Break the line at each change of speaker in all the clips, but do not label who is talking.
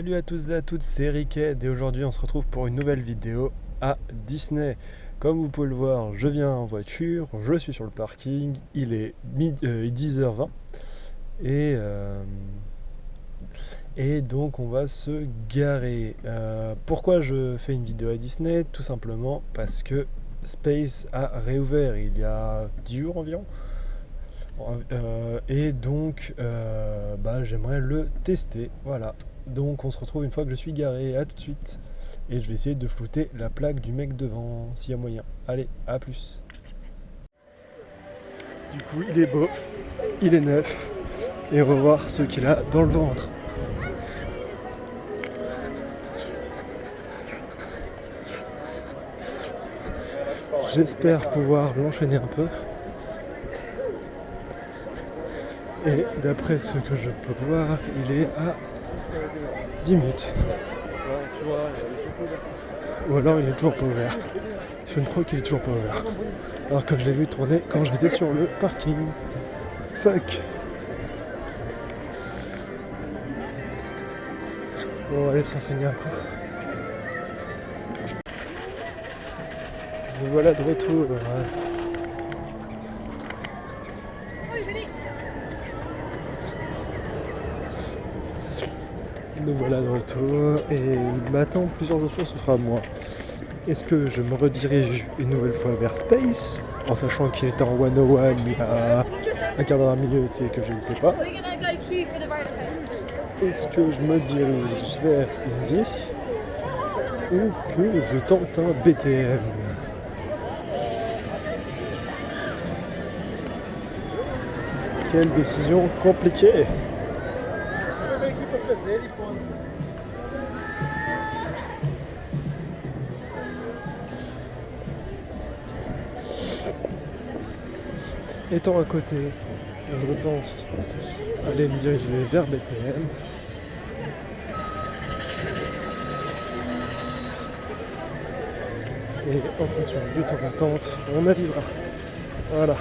Salut à tous et à toutes, c'est Rickhead et aujourd'hui on se retrouve pour une nouvelle vidéo à Disney. Comme vous pouvez le voir, je viens en voiture, je suis sur le parking, il est 10h20 et donc on va se garer. Pourquoi je fais une vidéo à Disney? Tout simplement parce que Space a réouvert il y a 10 jours environ. Et donc j'aimerais le tester, voilà. Donc on se retrouve une fois que je suis garé, à tout de suite. Et je vais essayer de flouter la plaque du mec devant, s'il y a moyen. Allez, à plus. Du coup il est beau, il est neuf, et on va voir ce qu'il a dans le ventre. J'espère pouvoir l'enchaîner un peu. Et d'après ce que je peux voir, il est à 10 minutes. Ou alors il est toujours pas ouvert. Je ne crois qu'il est toujours pas ouvert. Alors que je l'ai vu tourner quand j'étais sur le parking. Fuck. Bon, on va aller s'enseigner un coup. Me voilà de retour. Nous voilà de retour et maintenant plusieurs autres choses s'offrent à moi. Est-ce que je me redirige une nouvelle fois vers Space en sachant qu'il était en 101 il y a un quart d'heure, à minute et que je ne sais pas? Est-ce que je me dirige vers Indy ou que je tente un BTM? Quelle décision compliquée! Étant à côté, je pense aller me diriger vers BTM. Et en fonction du temps d'attente, on avisera. Voilà.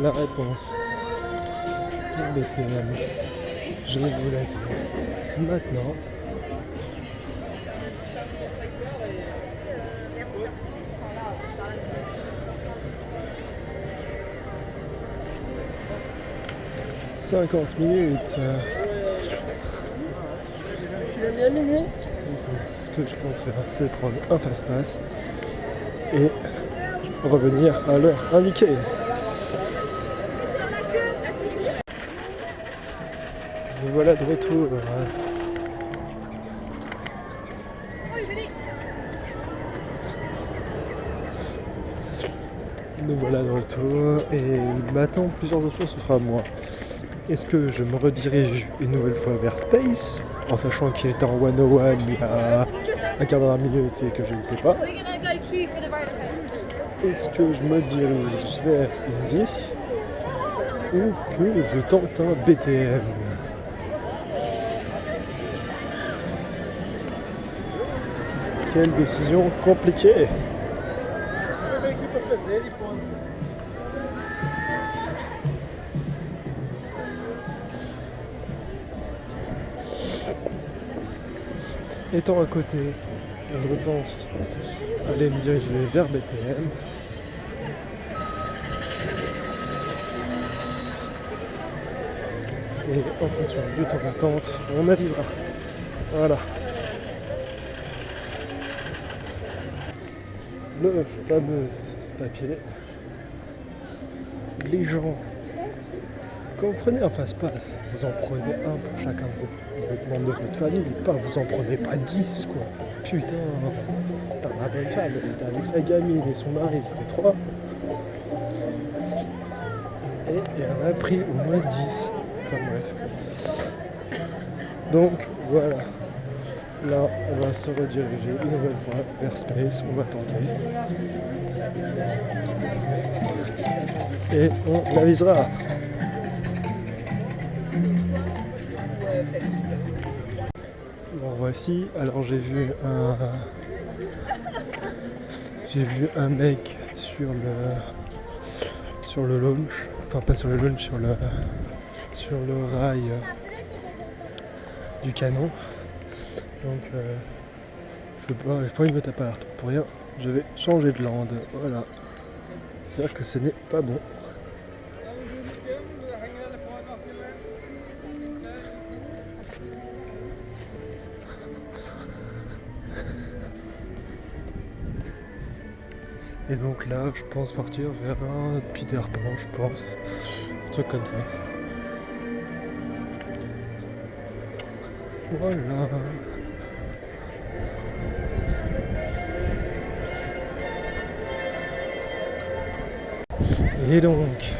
La réponse du BTM, je vais vous la dire maintenant. « 50 minutes. Ce que je pense faire, c'est prendre un fast-pass et revenir à l'heure indiquée. Nous voilà de retour. Nous voilà de retour et maintenant plusieurs autres choses s'offrent à moi. Est-ce que je me redirige une nouvelle fois vers Space en sachant qu'il était en 101 il y a un quart d'heure, à minute et que je ne sais pas? Est-ce que je me dirige vers Indy ou que je tente un BTM? Quelle décision compliquée! Étant à côté, je pense aller me diriger vers BTM. Et en fonction du temps d'attente, on avisera. Voilà. Le fameux papier. Les gens, quand vous prenez un fast-pass, vous en prenez un pour chacun de votre membre de votre famille, pas vous en prenez pas 10 quoi. Putain, t'as ma bonne femme, elle était avec sa gamine et son mari, c'était 3. Et elle en a pris au moins 10. Enfin bref. Donc voilà. Là, on va se rediriger une nouvelle fois vers Space, on va tenter. Et on avisera. Bon, voici, alors j'ai vu un mec sur le launch, enfin pas sur le launch, sur le rail du canon. Donc j'ai pas envie de me taper à la retour pour rien, je vais changer de lande, voilà. C'est-à-dire que ce n'est pas bon. Et donc là, je pense partir vers un Peter Pan, je pense. Un truc comme ça. Voilà. Et donc,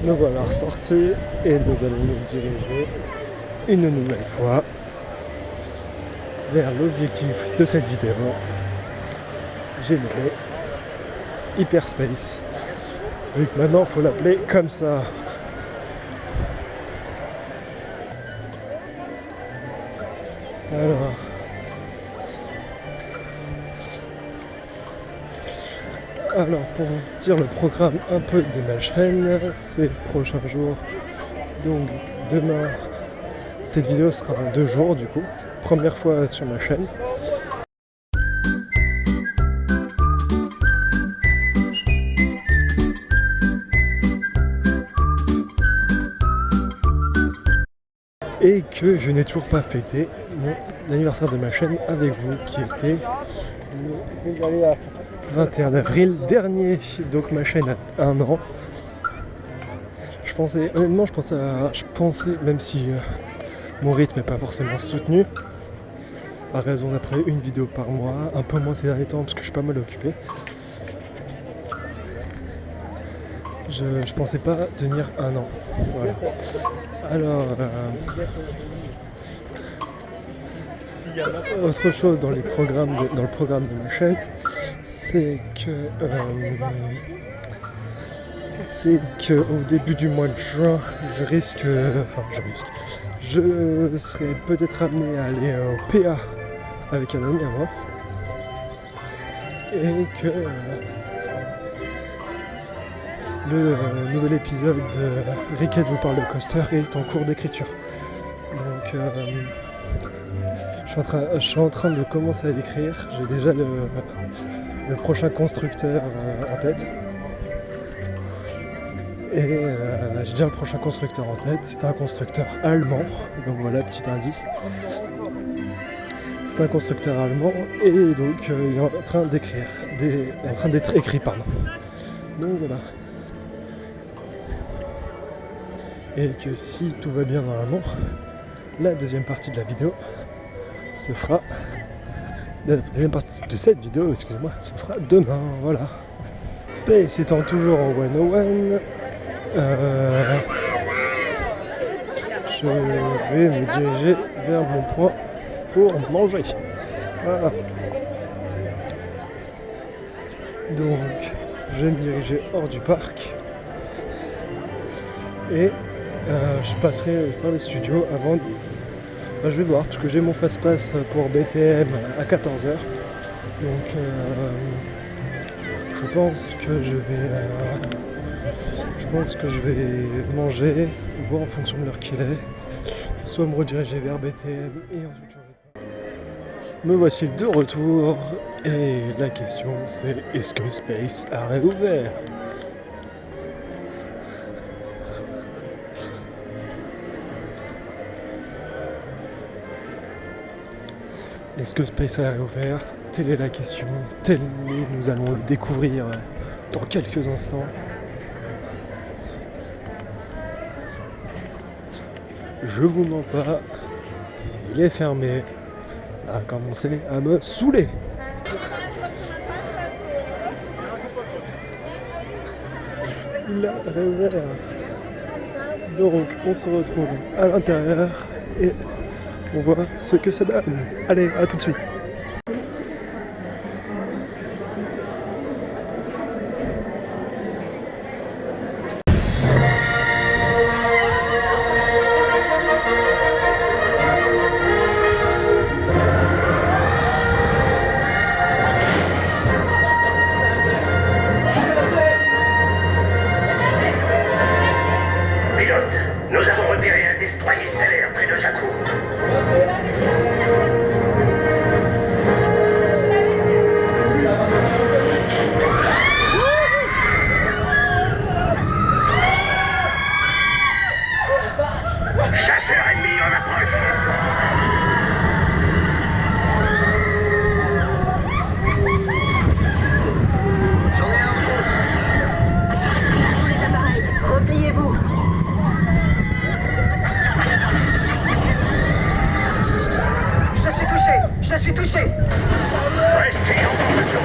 nous voilà ressortis et nous allons nous diriger une nouvelle fois vers l'objectif de cette vidéo. J'ai nommé Hyperspace. Vu que maintenant il faut l'appeler comme ça. Alors pour vous dire le programme un peu de ma chaîne, ces prochains jours, donc demain, cette vidéo sera en 2 jours du coup, première fois sur ma chaîne. Et que je n'ai toujours pas fêté l'anniversaire de ma chaîne avec vous qui était le 21 avril dernier. Donc ma chaîne a 1 an. Je pensais, même si mon rythme n'est pas forcément soutenu, à raison d'après une vidéo par mois, un peu moins ces derniers temps parce que je suis pas mal occupé. Je pensais pas tenir 1 an. Voilà. Alors, autre chose dans le programme de ma chaîne, c'est que au début du mois de juin, je serai peut-être amené à aller au PA avec un ami à moi, et que le nouvel épisode de Riquet vous parle de coaster est en cours d'écriture. Donc je suis en train de commencer à l'écrire. J'ai déjà le prochain constructeur en tête. Et j'ai déjà le prochain constructeur en tête. C'est un constructeur allemand. Donc voilà, petit indice. C'est un constructeur allemand et donc il est en train d'être écrit, pardon. Donc voilà. Et que si tout va bien normalement, la deuxième partie de la vidéo se fera. La deuxième partie de cette vidéo, excusez-moi, se fera demain, voilà. Space étant toujours en 101, je vais me diriger vers mon point pour manger. Voilà. Donc, je vais me diriger hors du parc et je passerai par les studios avant. Je vais voir parce que j'ai mon fast-pass pour BTM à 14h. Donc, je pense que je vais manger, voir en fonction de l'heure qu'il est, soit me rediriger vers BTM et ensuite changer de parc. Me voici de retour et la question c'est: est-ce que Space a réouvert ? Est-ce que Space a réouvert ? Telle est la question, nous allons le découvrir dans quelques instants. Je vous mens pas, s'il est fermé, ça a commencé à me saouler. Il a réouvert. Donc on se retrouve à l'intérieur et On voit ce que ça donne. Allez, à tout de suite.
Pilote, nous avons repéré un destroyer stellaire près de Jakku. Chasseur ennemi en approche. J'en ai un en fausse.
Tous les appareils, repliez-vous. Je suis touché.
Restez en formation.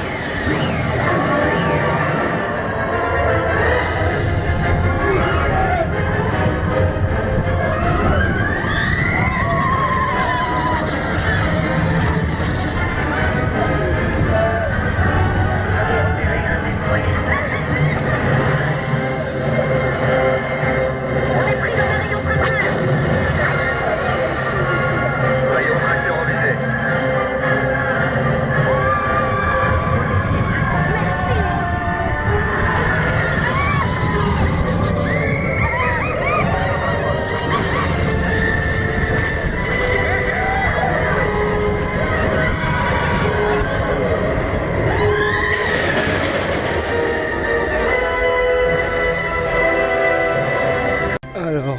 Alors,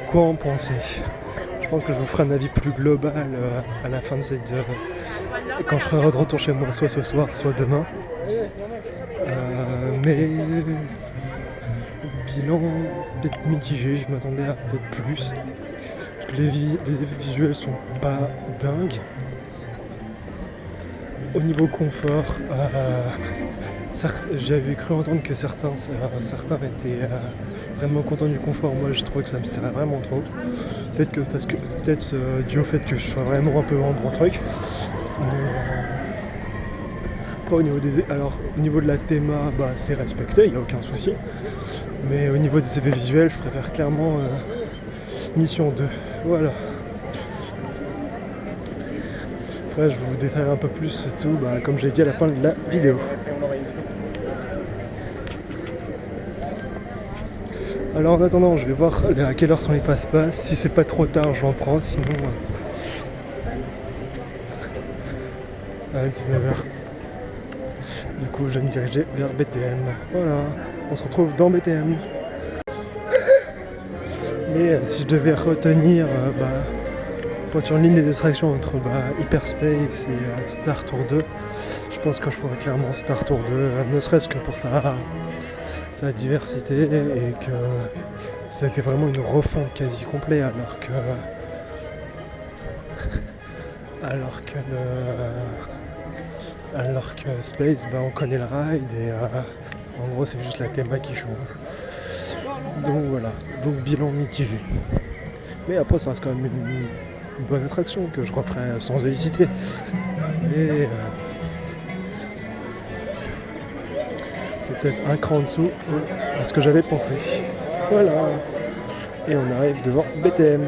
quoi en penser? Je pense que je vous ferai un avis plus global à la fin de cette... quand je serai de retour chez moi, soit ce soir, soit demain. Mais... bilan peut-être mitigé, je m'attendais à peut-être plus. Parce que les effets visuels sont pas dingues. Au niveau confort, j'avais cru entendre que certains étaient vraiment contents du confort. Moi, je trouvais que ça me servait vraiment trop. Peut-être dû au fait que je sois vraiment un peu grand pour le truc. Mais après, au niveau de la théma, c'est respecté, il n'y a aucun souci. Mais au niveau des effets visuels, je préfère clairement Mission 2. Voilà. Après, je vous détaillerai un peu plus tout, comme j'ai dit à la fin de la vidéo. Alors en attendant, je vais voir à quelle heure sont les fast-pass. Si c'est pas trop tard, j'en prends, sinon à 19h. Du coup, je vais me diriger vers BTM. Voilà, on se retrouve dans BTM. Mais si je devais retenir une ligne de distraction entre Hyperspace et Star Tour 2, je pense que je prendrais clairement Star Tour 2, ne serait-ce que pour sa diversité et que c'était vraiment une refonte quasi complète alors que Space, on connaît le ride et en gros c'est juste la théma qui change. Donc voilà, donc bilan mitigé. Mais après ça reste quand même une bonne attraction que je referai sans hésiter. Et c'est peut-être un cran en dessous à ce que j'avais pensé. Voilà. Et on arrive devant BTM.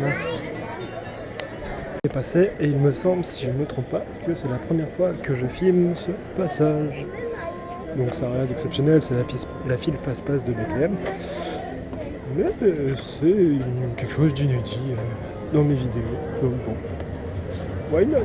C'est passé et il me semble, si je ne me trompe pas, que c'est la première fois que je filme ce passage. Donc ça n'a rien d'exceptionnel, c'est la file fast-pass de BTM. Mais c'est quelque chose d'inédit dans mes vidéos. Donc bon, why not?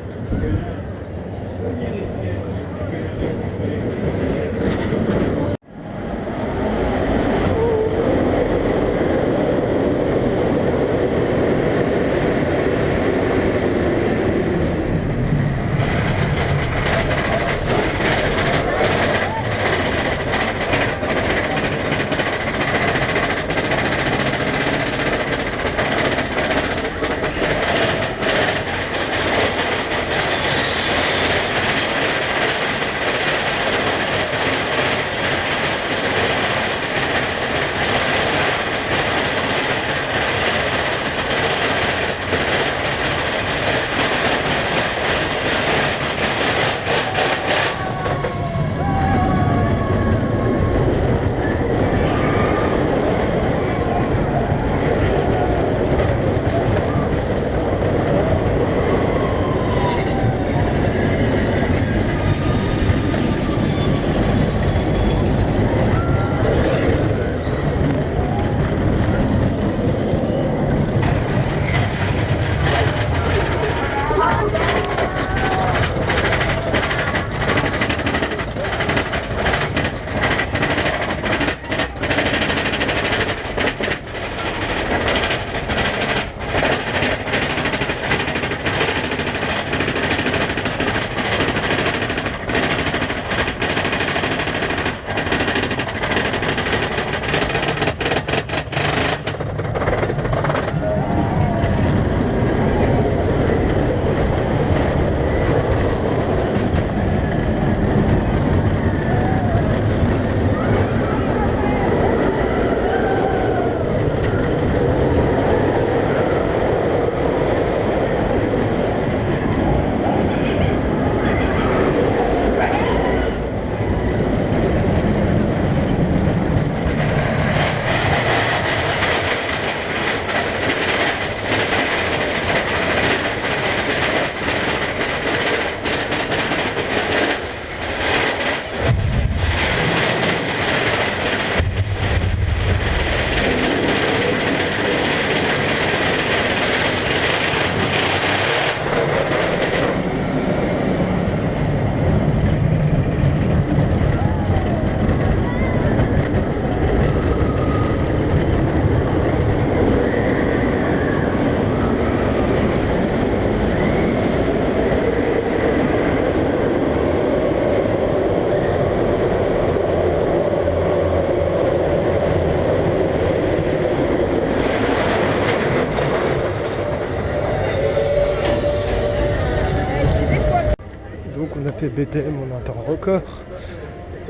fait BTM en un temps record.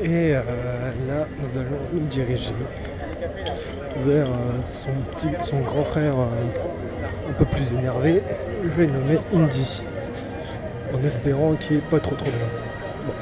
Et là, nous allons nous diriger vers son grand frère un peu plus énervé. Je vais le nommer Indy, en espérant qu'il n'est pas trop long. Bon.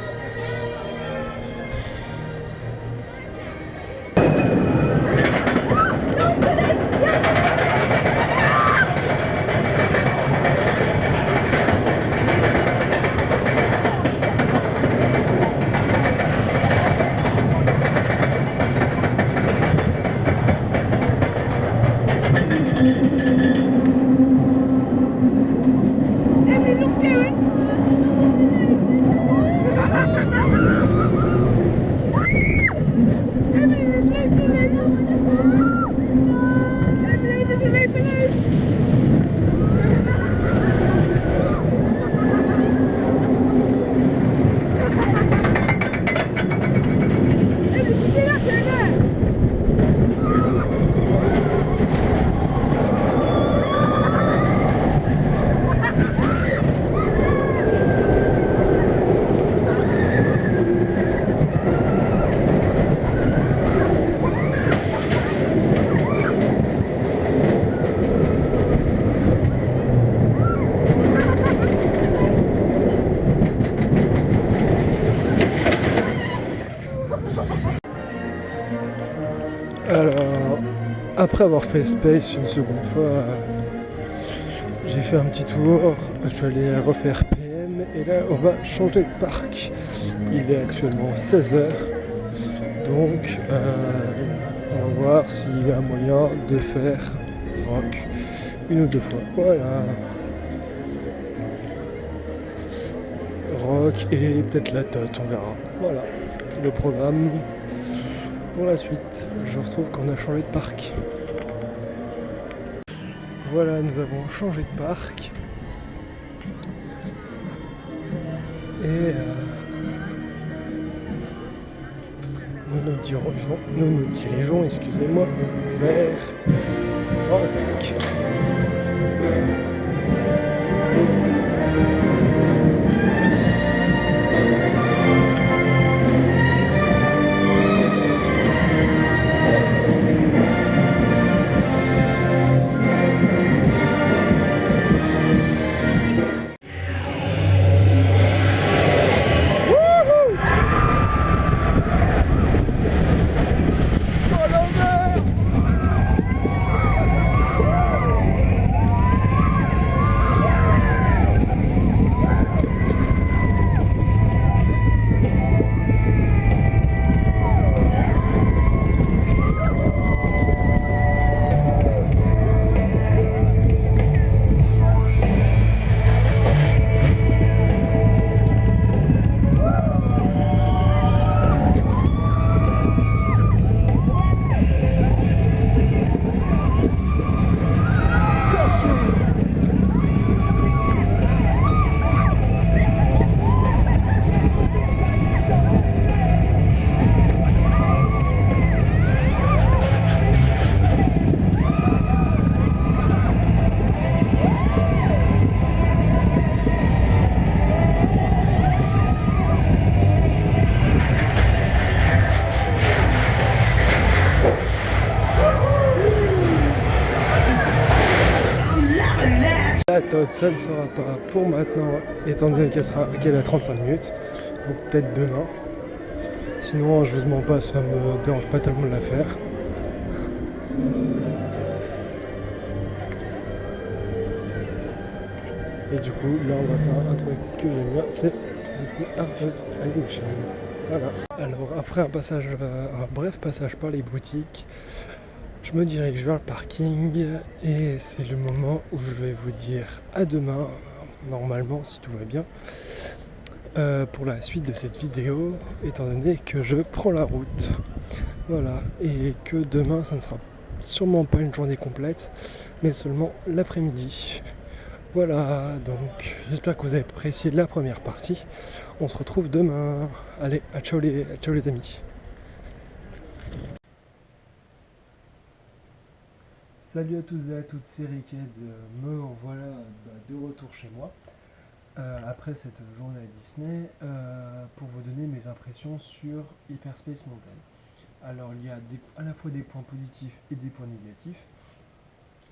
Alors, après avoir fait Space une seconde fois, j'ai fait un petit tour, je suis allé refaire PM et là on va changer de parc. Il est actuellement 16h, donc on va voir s'il y a moyen de faire rock une ou deux fois. Voilà. Rock et peut-être la tote, on verra. Voilà, le programme. Pour la suite, je retrouve qu'on a changé de parc. Voilà, nous avons changé de parc. Et nous nous dirigeons, excusez-moi, vers Rock. La tote, ça ne sera pas pour maintenant, étant donné qu'elle a 35 minutes, donc peut-être demain. Sinon, je vous mens pas, ça me dérange pas tellement de la faire. Et du coup, là, on va faire un truc que j'aime bien, c'est Disney Arts Animation. Voilà. Alors, après un bref passage par les boutiques, je me dirige vers le parking et c'est le moment où je vais vous dire à demain, normalement si tout va bien, pour la suite de cette vidéo, étant donné que je prends la route. Voilà, et que demain ça ne sera sûrement pas une journée complète, mais seulement l'après-midi. Voilà, donc j'espère que vous avez apprécié la première partie. On se retrouve demain. Allez, ciao les amis. Salut à tous et à toutes, c'est Rickhead, me revoilà de retour chez moi. après cette journée à Disney, pour vous donner mes impressions sur Hyperspace Mountain. Alors il y a à la fois des points positifs et des points négatifs.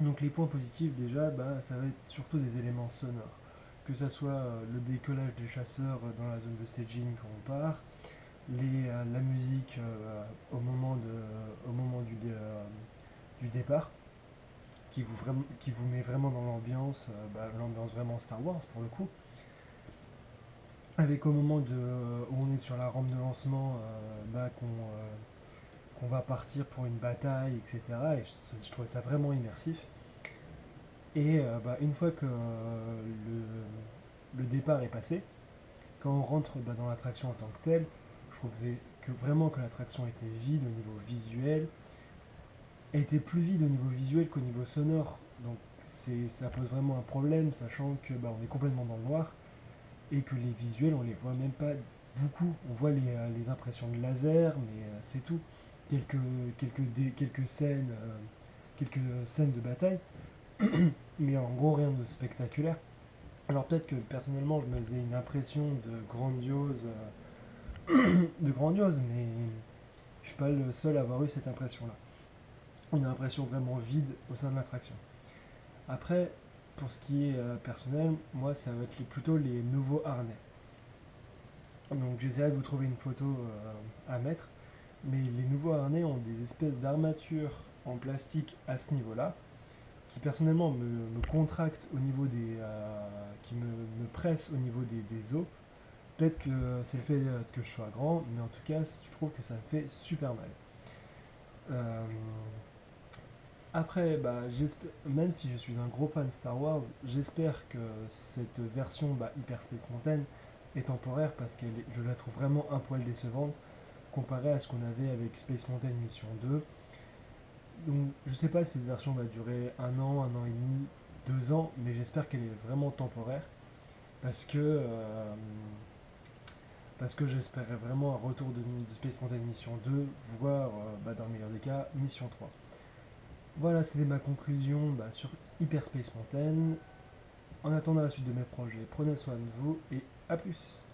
Donc les points positifs déjà, ça va être surtout des éléments sonores. Que ça soit le décollage des chasseurs dans la zone de staging quand on part, la musique au moment du départ, qui vous met vraiment dans l'ambiance, l'ambiance vraiment Star Wars pour le coup. Avec au moment où on est sur la rampe de lancement, qu'on va partir pour une bataille, etc. Et je trouvais ça vraiment immersif. Et une fois que le départ est passé, quand on rentre dans l'attraction en tant que telle, je trouvais que l'attraction était vide au niveau visuel, elle était plus vide au niveau visuel qu'au niveau sonore. Donc ça pose vraiment un problème, sachant que on est complètement dans le noir et que les visuels on les voit même pas beaucoup. On voit les impressions de laser, mais c'est tout. Quelques scènes de bataille, mais en gros rien de spectaculaire. Alors peut-être que personnellement je me faisais une impression de grandiose, mais je suis pas le seul à avoir eu cette impression-là. Une impression vraiment vide au sein de l'attraction. Après, pour ce qui est personnel, moi ça va être plutôt les nouveaux harnais. Donc j'essaierai de vous trouver une photo à mettre, mais les nouveaux harnais ont des espèces d'armatures en plastique à ce niveau-là, qui personnellement me contractent au niveau qui me pressent au niveau des os. Peut-être que c'est le fait que je sois grand, mais en tout cas, je trouve que ça me fait super mal. Euh, Après, même si je suis un gros fan Star Wars, j'espère que cette version Hyperspace Mountain est temporaire parce que je la trouve vraiment un poil décevante comparé à ce qu'on avait avec Space Mountain Mission 2. Donc je sais pas si cette version va durer un an et demi, 2 ans, mais j'espère qu'elle est vraiment temporaire parce que, euh, parce que j'espérais vraiment un retour de Space Mountain Mission 2, voire dans le meilleur des cas, Mission 3. Voilà, c'était ma conclusion sur Hyperspace Mountain. En attendant la suite de mes projets, prenez soin de vous et à plus.